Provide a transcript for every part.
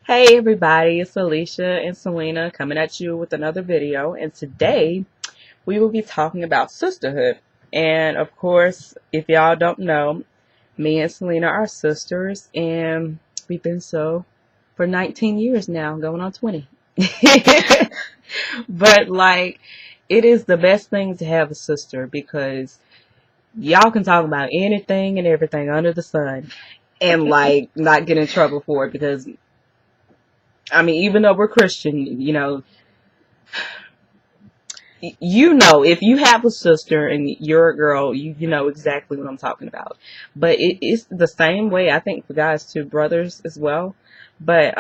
Hey everybody, it's Alicia and Sylina coming at you with another video, and today we will be talking about sisterhood. And of course, if y'all don't know, me and Sylina are sisters, and we've been so for 19 years now, going on 20. But like, it is the best thing to have a sister because y'all can talk about anything and everything under the sun and like not get in trouble for it because I mean, even though we're Christian, if you have a sister and you're a girl, you know exactly what I'm talking about. But it's the same way, I think, for guys too, brothers as well. But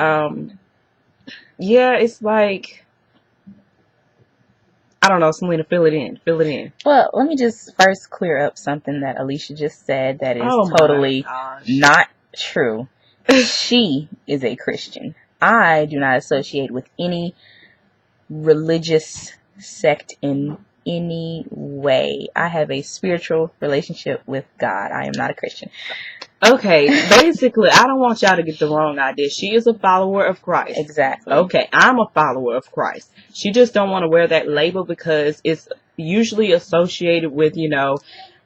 yeah, it's like I don't know, Sylina, fill it in. Well, let me just first clear up something that Alicia just said that is Oh my totally gosh. not true. She is a Christian. I do not associate with any religious sect in any way. I have a spiritual relationship with God. I am not a Christian. Okay, basically, I don't want y'all to get the wrong idea. She is a follower of Christ. Exactly. Okay, I'm a follower of Christ. She just don't want to wear that label because it's usually associated with,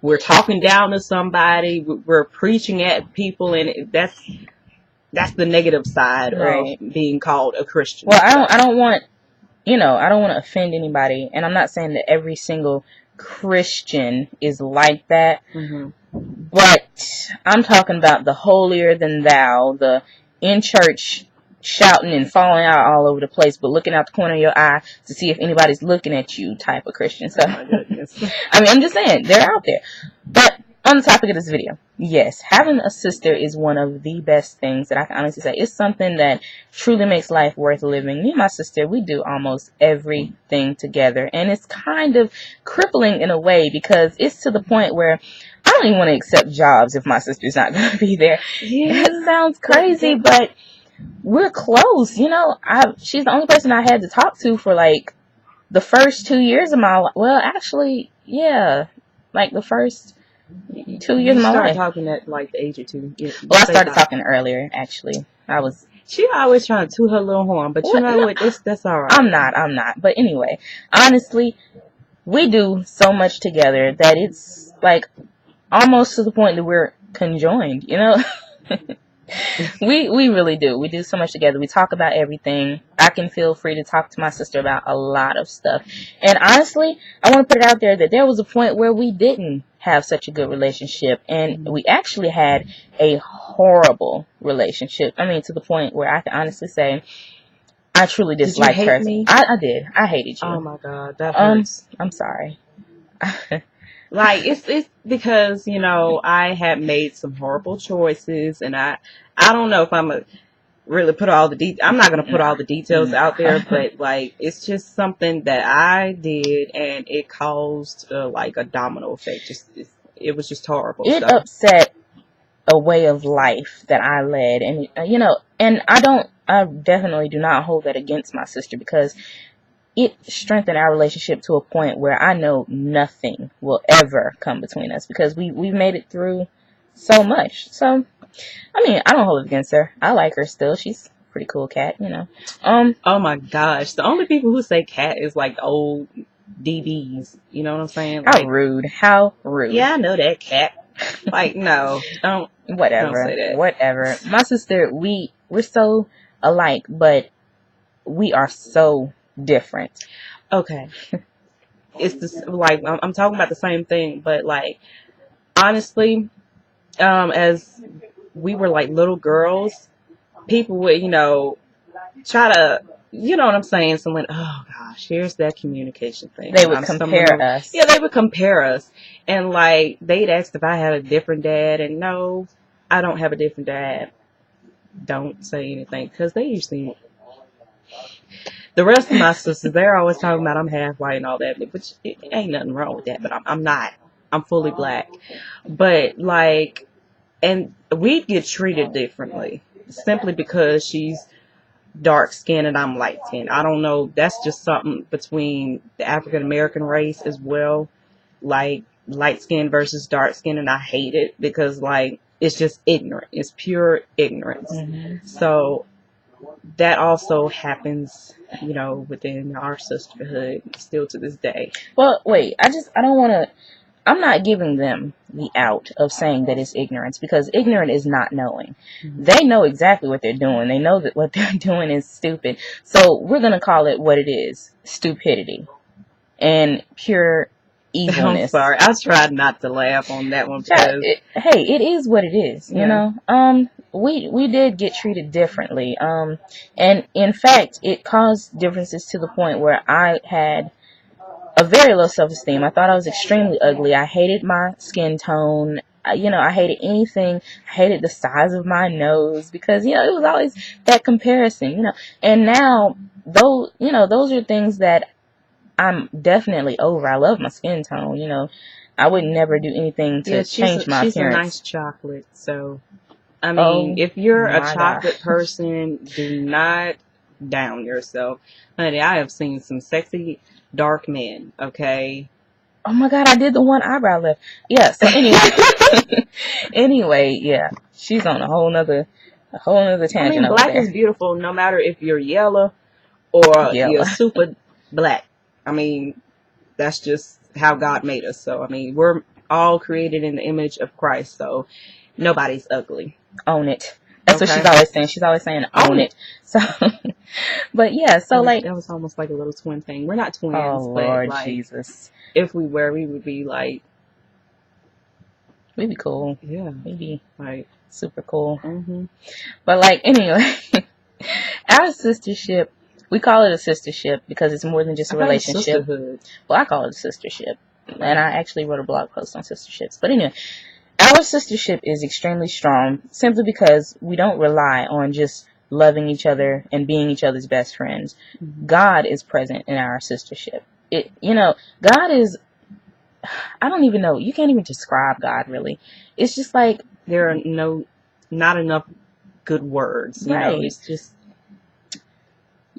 we're talking down to somebody, we're preaching at people, and that's the negative side Right. of being called a Christian. Well, I don't want to offend anybody, and I'm not saying that every single Christian is like that. Mm-hmm. But I'm talking about the holier than thou, the in church shouting and falling out all over the place, but looking out the corner of your eye to see if anybody's looking at you type of Christian. So, oh my goodness. I mean, I'm just saying, they're out there. But on the topic of this video, yes, having a sister is one of the best things that I can honestly say. It's something that truly makes life worth living. Me and my sister, we do almost everything together, and it's kind of crippling in a way because it's to the point where I don't even want to accept jobs if my sister's not going to be there. Yeah. That sounds crazy, but we're close. She's the only person I had to talk to for like the first 2 years of my life. Well, actually, yeah, like the first 2 years of my life. You started talking at like the age of 2. Well, I started talking earlier, actually. She always trying to toot her little horn, but you know what? That's all right. I'm not. But anyway, honestly, we do so much together that it's like almost to the point that we're conjoined, we really do. We do so much together. We talk about everything. I can feel free to talk to my sister about a lot of stuff. And honestly, I want to put it out there that there was a point where we didn't have such a good relationship, and we actually had a horrible relationship. I mean, to the point where I can honestly say I truly disliked her. Did you hate me? I did. I hated you. Oh my God, that hurts. I'm sorry. Like it's because I had made some horrible choices, and I don't know if I'm a really put all the I'm not gonna put all the details out there, but like it's just something that I did, and it caused like a domino effect. It was just horrible. It upset a way of life that I led, and and I definitely do not hold that against my sister because it strengthened our relationship to a point where I know nothing will ever come between us because we've made it through so much. So, I mean, I don't hold it against her. I like her still. She's a pretty cool cat, Oh my gosh, the only people who say cat is like old DBs. You know what I'm saying? How rude. How rude. Yeah, I know that cat. Like, no, don't. Whatever. Don't say that. Whatever. My sister, we're so alike, but we are so different. Okay. It's this like I'm talking about the same thing, but like honestly, as we were like little girls, people would try to what I'm saying. Someone, oh gosh, here's that communication thing. They would compare us. Yeah, they would compare us, and like they'd ask if I had a different dad, and no, I don't have a different dad. Don't say anything because they usually. The rest of my sisters, they're always talking about I'm half white and all that, which it ain't nothing wrong with that, but I'm not. I'm fully black. But, like, and we get treated differently simply because she's dark skinned and I'm light skinned. I don't know. That's just something between the African American race as well. Like, light skin versus dark skin, and I hate it because, like, it's just ignorant. It's pure ignorance. Mm-hmm. So, that also happens, you know, within our sisterhood still to this day. Well, wait, I don't want to, I'm not giving them the out of saying that it's ignorance, because ignorant is not knowing. Mm-hmm. They know exactly what they're doing. They know that what they're doing is stupid. So we're going to call it what it is: stupidity and pure I'm evilness. sorry. I tried not to laugh on that one because Hey, it is what it is, you yeah. know. We did get treated differently. And in fact, it caused differences to the point where I had a very low self-esteem. I thought I was extremely ugly. I hated my skin tone. You know, I hated anything. I hated the size of my nose, because, you know, it was always that comparison, you know. And now, those are things that I'm definitely over. I love my skin tone, you know. I would never do anything Yeah, to change my she's a nice appearance. chocolate. So I mean, Oh if you're a my God. chocolate person, do not down yourself. Honey, I have seen some sexy dark men, okay? Oh my God, I did the one eyebrow lift. Yeah, so anyway. Anyway, yeah. She's on a whole nother I tangent mean, over black is there. beautiful no matter if you're yellow or you're Yella. super black. I mean, that's just how God made us. So, I mean, we're all created in the image of Christ. So, nobody's ugly. Own it. That's what she's Okay? always saying. She's always saying Own own it. it. So but yeah, so like, That was almost like a little twin thing. We're not oh twins, but Lord like, Jesus. if we were, we would be like, We'd be cool. yeah, We'd be like, super cool. mm-hmm. But like, anyway, our sistership, we call it a sistership because it's more than just I a thought it was relationship. sisterhood. Well, I call it a sistership. Right. And I actually wrote a blog post on sisterships. But anyway, our sistership is extremely strong simply because we don't rely on just loving each other and being each other's best friends. Mm-hmm. God is present in our sistership. God is, I don't even know, you can't even describe God really. It's just like, There are not enough good words. You know, right. it's just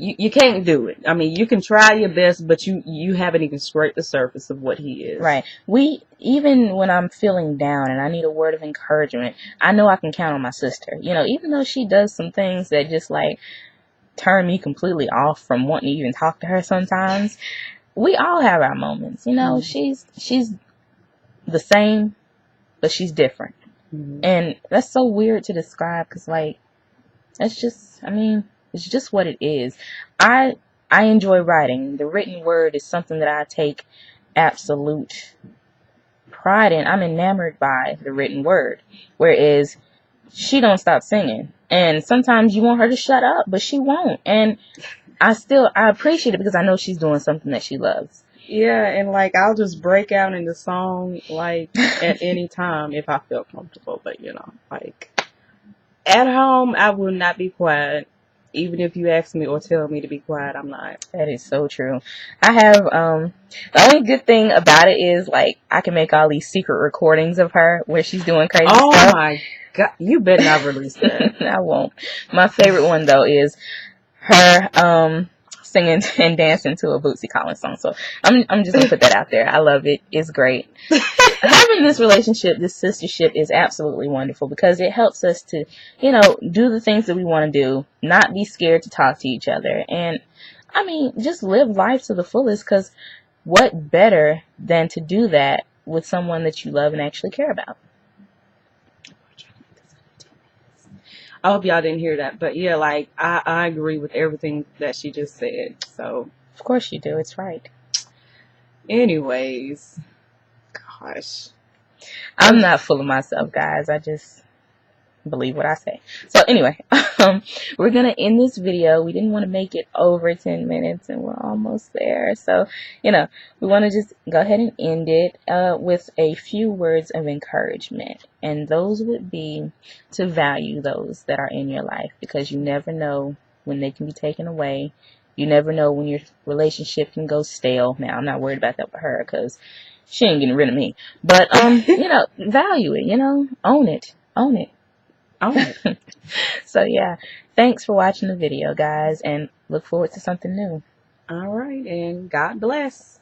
you can't do it. I mean, you can try your best, but you haven't even scraped the surface of what he is. Right. Even when I'm feeling down and I need a word of encouragement, I know I can count on my sister. You know, even though she does some things that just like turn me completely off from wanting to even talk to her sometimes, we all have our moments. You know, she's the same, but she's different. Mm-hmm. And that's so weird to describe because, like, it's just what it is. I enjoy writing. The written word is something that I take absolute pride in. I'm enamored by the written word. Whereas she don't stop singing. And sometimes you want her to shut up, but she won't. And I appreciate it because I know she's doing something that she loves. Yeah, and like I'll just break out into song like at any time if I feel comfortable. But you know, like at home, I will not be quiet. Even if you ask me or tell me to be quiet, I'm not. That is so true. I have the only good thing about it is like I can make all these secret recordings of her where she's doing crazy Oh stuff. my God, you better not release that. I won't. My favorite one though is her singing and dancing to a Bootsy Collins song. So I'm just gonna put that out there. I love it. It's great. Having this relationship, this sistership, is absolutely wonderful because it helps us to, you know, do the things that we want to do, not be scared to talk to each other, and I mean, just live life to the fullest. Because what better than to do that with someone that you love and actually care about? I hope y'all didn't hear that, but yeah, like I agree with everything that she just said. So, Of course you do. It's right. anyways, gosh, I'm not full of myself, guys. I just believe what I say. So anyway, we're gonna end this video. We didn't want to make it over 10 minutes and we're almost there. So, you know, we want to just go ahead and end it with a few words of encouragement. And those would be to value those that are in your life, because you never know when they can be taken away. You never know when your relationship can go stale. Now, I'm not worried about that with her because she ain't getting rid of me. But, you know, value it, you know, own it. Own it. oh, So yeah, thanks for watching the video, guys, and look forward to something new. all right, and God bless.